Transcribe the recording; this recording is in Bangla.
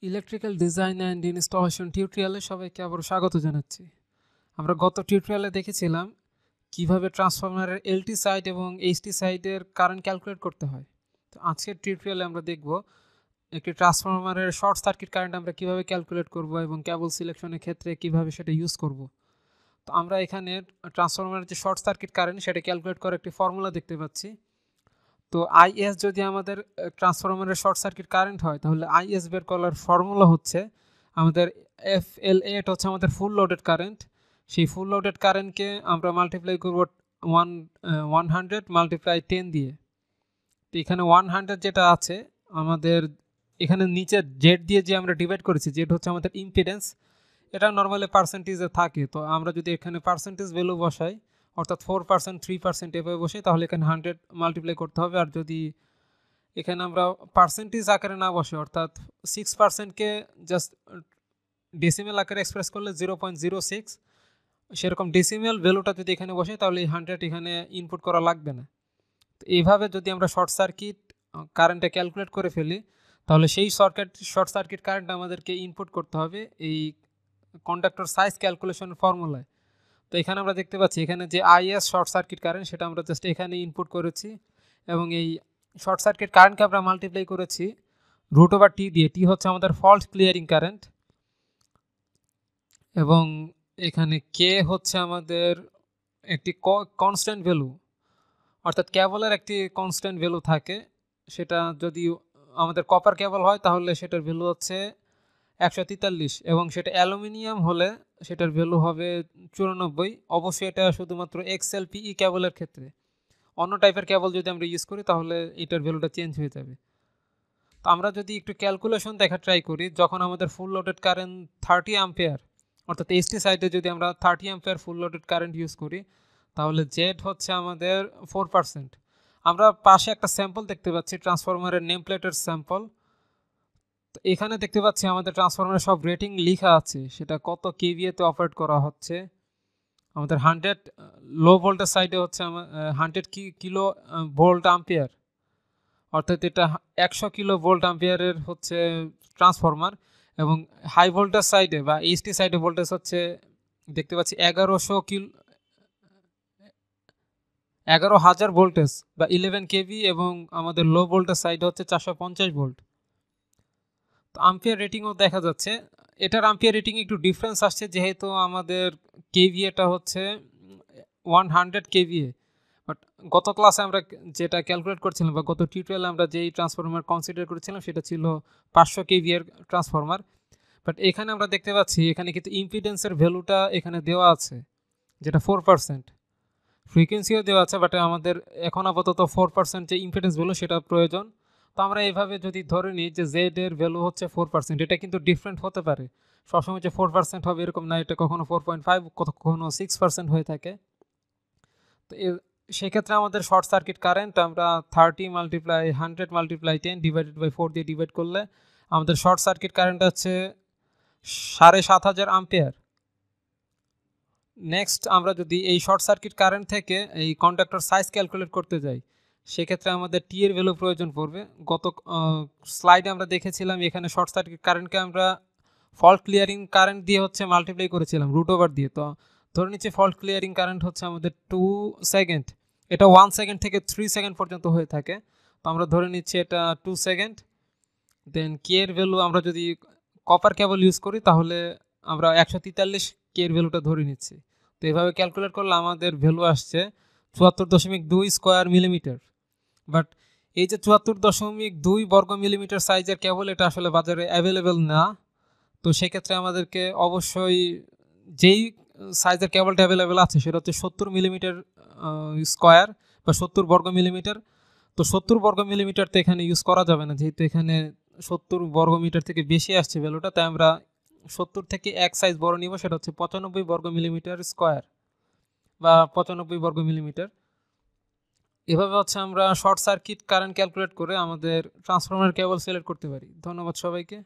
ইলেকট্রিক্যাল ডিজাইন অ্যান্ড ইনস্টলেশন টিউটোরিয়ালে সবাইকে আবার স্বাগত জানাচ্ছি। আমরা গত টিউটোরিয়ালে দেখেছিলাম কিভাবে ট্রান্সফরমারের এলটি সাইড এবং এইচটি সাইডের কারেন্ট ক্যালকুলেট করতে হয়। তো আজকের টিউটোরিয়ালে আমরা দেখব একটি ট্রান্সফরমারের শর্ট সার্কিট কারেন্ট আমরা কিভাবে ক্যালকুলেট করব এবং কেবল সিলেকশনের ক্ষেত্রে কিভাবে সেটা ইউজ করব। তো আমরা এখানে ট্রান্সফরমারের যে শর্ট সার্কিট কারেন্ট সেটা ক্যালকুলেট করার একটি ফর্মুলা দেখতে পাচ্ছি। তো আইএস যদি আমাদের ট্রান্সফরমারের শর্ট সার্কিট কারেন্ট হয় তাহলে আইএস বের করার ফর্মুলা হচ্ছে আমাদের FLA, এটা হচ্ছে আমাদের ফুল লোডেড কারেন্ট। সেই ফুল লোডেড কারেন্টকে আমরা মাল্টিপ্লাই করব 100 মাল্টিপ্লাই 10 দিয়ে। তো এখানে 100 যেটা আছে আমাদের এখানে নিচে জেড দিয়ে যে আমরা ডিভাইড করেছি, জেড হচ্ছে আমাদের ইম্পিডেন্স, এটা নর্মালি পার্সেন্টেজে থাকে। তো আমরা যদি এখানে পার্সেন্টেজ ভ্যালু বসাই অর্থাৎ 4%, 3% এভাবে বসে তাহলে এখানে 100 মাল্টিপ্লাই করতে হবে। আর যদি এখানে আমরা পার্সেন্টেজ আকারে না বসে অর্থাৎ 6%কে জাস্ট ডেসিমেল আকারে এক্সপ্রেস করলে 0.06, সেরকম ডেসিমেল ভ্যালুটা যদি এখানে বসে তাহলে এই 100 এখানে ইনপুট করা লাগবে না। তো এইভাবে যদি আমরা শর্ট সার্কিট কারেন্টটা ক্যালকুলেট করে ফেলি তাহলে সেই শর্ট সার্কিট কারেন্ট আমাদেরকে ইনপুট করতে হবে এই কন্ডাক্টর সাইজ ক্যালকুলেশনের ফর্মুলায়। তো এখানে আমরা দেখতে পাচ্ছি এখানে যে আইএস শর্ট সার্কিট কারেন্ট সেটা আমরা জাস্ট এখানে ইনপুট করেছি এবং এই শর্ট সার্কিট কারেন্টকে আমরা মাল্টিপ্লাই করেছি √/T দিয়ে। টি হচ্ছে আমাদের ফল্ট ক্লিয়ারিং কারেন্ট এবং এখানে কে হচ্ছে আমাদের একটি কনস্ট্যান্ট ভ্যালু, অর্থাৎ কেবলের একটি কনস্ট্যান্ট ভ্যালু থাকে। সেটা যদি আমাদের কপার কেবল হয় তাহলে সেটার ভ্যালু হচ্ছে 143 এবং সেটা অ্যালুমিনিয়াম হলে সেটার ভ্যালু হবে 94। অবশ্যই এটা শুধুমাত্র XLPE কেবলের ক্ষেত্রে। অন্য টাইপের কেবল যদি আমরা ইউজ করি তাহলে এটার ভ্যালুটা চেঞ্জ হয়ে যাবে। তো আমরা যদি একটু ক্যালকুলেশন দেখা ট্রাই করি, যখন আমাদের ফুল লোডেড কারেন্ট 30 অ্যাম্পিয়ার অর্থাৎ এসটি সাইডে যদি আমরা 30 ampere full loaded current use করি তাহলে জেড হচ্ছে আমাদের 4%। আমরা পাশে একটা স্যাম্পল দেখতে পাচ্ছি ট্রান্সফরমারের নেম প্লেটের স্যাম্পল। তো এখানে দেখতে পাচ্ছি আমাদের ট্রান্সফরমারের সব রেটিং লেখা আছে, সেটা কত কেভিএতে অপারেট করা হচ্ছে। আমাদের 100 লো ভোল্টেজ সাইডে হচ্ছে 100 কিলো ভোল্ট আম্পিয়ার, অর্থাৎ এটা 100 কিলো ভোল্ট আম্পিয়ারের হচ্ছে ট্রান্সফরমার। এবং হাই ভোল্টেজ সাইডে বা এইচটি সাইডে ভোল্টেজ হচ্ছে দেখতে পাচ্ছি 11,000 ভোল্টেজ বা 11 কেভি এবং আমাদের লো ভোল্টেজ সাইডে হচ্ছে 450 ভোল্ট। তো আম্পিয়ার রেটিংও দেখা যাচ্ছে। এটার আম্পিয়ার রেটিং একটু ডিফারেন্স আসছে যেহেতু আমাদের কেভিএটা হচ্ছে 100 কেভিএ। বাট গত ক্লাসে আমরা যেটা ক্যালকুলেট করছিলাম বা গত টিউটোরিয়ালে আমরা যেই ট্রান্সফরমার কনসিডার করেছিলাম সেটা ছিল 500 কেভিএর ট্রান্সফরমার। বাট এখানে আমরা দেখতে পাচ্ছি এখানে কিন্তু ইম্পিডেন্সের ভ্যালুটা এখানে দেওয়া আছে যেটা 4%, ফ্রিকোয়েন্সিও দেওয়া আছে, বাট আমাদের এখন আপাতত 4% যে ইম্পিডেন্স ভ্যালু সেটা প্রয়োজন। তো আমরা এইভাবে যদি ধরে নিই যে জেড এর ভ্যালু হচ্ছে 4%, এটা কিন্তু ডিফারেন্ট হতে পারে, সবসময় যে 4% হবে এরকম না, এটা কখনো 4.5 কখনো 6% হয়ে থাকে। তো সেক্ষেত্রে আমাদের শর্ট সার্কিট কারেন্ট আমরা 30 মাল্টিপ্লাই 100 মাল্টিপ্লাই 10 ডিভাইডেড বাই 4 দিয়ে ডিভাইড করলে আমাদের শর্ট সার্কিট কারেন্ট হচ্ছে 7,500 আম্পিয়ার। নেক্সট আমরা যদি এই শর্ট সার্কিট কারেন্ট থেকে এই কন্ডাক্টর সাইজ ক্যালকুলেট করতে যাই সেক্ষেত্রে আমাদের টি এর ভ্যালু প্রয়োজন পড়বে। গত স্লাইডে আমরা দেখেছিলাম এখানে শর্ট সার্কিট কারেন্টকে আমরা ফল্ট ক্লিয়ারিং কারেন্ট দিয়ে হচ্ছে মাল্টিপ্লাই করেছিলাম √/, দিয়ে। তো ধরে নিচ্ছি ফল্ট ক্লিয়ারিং কারেন্ট হচ্ছে আমাদের 2 সেকেন্ড, এটা 1 সেকেন্ড থেকে 3 সেকেন্ড পর্যন্ত হয়ে থাকে। তো আমরা ধরে নিচ্ছি এটা 2 সেকেন্ড। দেন কে এর ভ্যালু আমরা যদি কপার কেবল ইউজ করি তাহলে আমরা 143 কে এর ভ্যালুটা ধরে নিচ্ছি। তো এভাবে ক্যালকুলেট করলে আমাদের ভ্যালু আসছে 74.2 স্কোয়ার মিলিমিটার। বাট এই যে 74.2 বর্গ মিলিমিটার সাইজের কেবল এটা আসলে বাজারে অ্যাভেলেবেল না। তো সেক্ষেত্রে আমাদেরকে অবশ্যই যেই সাইজের কেবলটা অ্যাভেলেবেল আছে সেটা হচ্ছে 70 মিলিমিটার স্কোয়ার বা 70 বর্গ মিলিমিটার। তো 70 বর্গ মিলিমিটার তো এখানে ইউজ করা যাবে না, যেহেতু এখানে 70 বর্গ মিটার থেকে বেশি আসছে ভ্যালুটা, তাই আমরা 70 থেকে এক সাইজ বড় নিব, সেটা হচ্ছে 95 বর্গ মিলিমিটার স্কোয়ার বা 95 বর্গ মিলিমিটার। এভাবে হচ্ছে আমরা শর্ট সার্কিট কারেন্ট ক্যালকুলেট করে আমাদের ট্রান্সফরমার কেবল সিলেক্ট করতে পারি। ধন্যবাদ সবাইকে।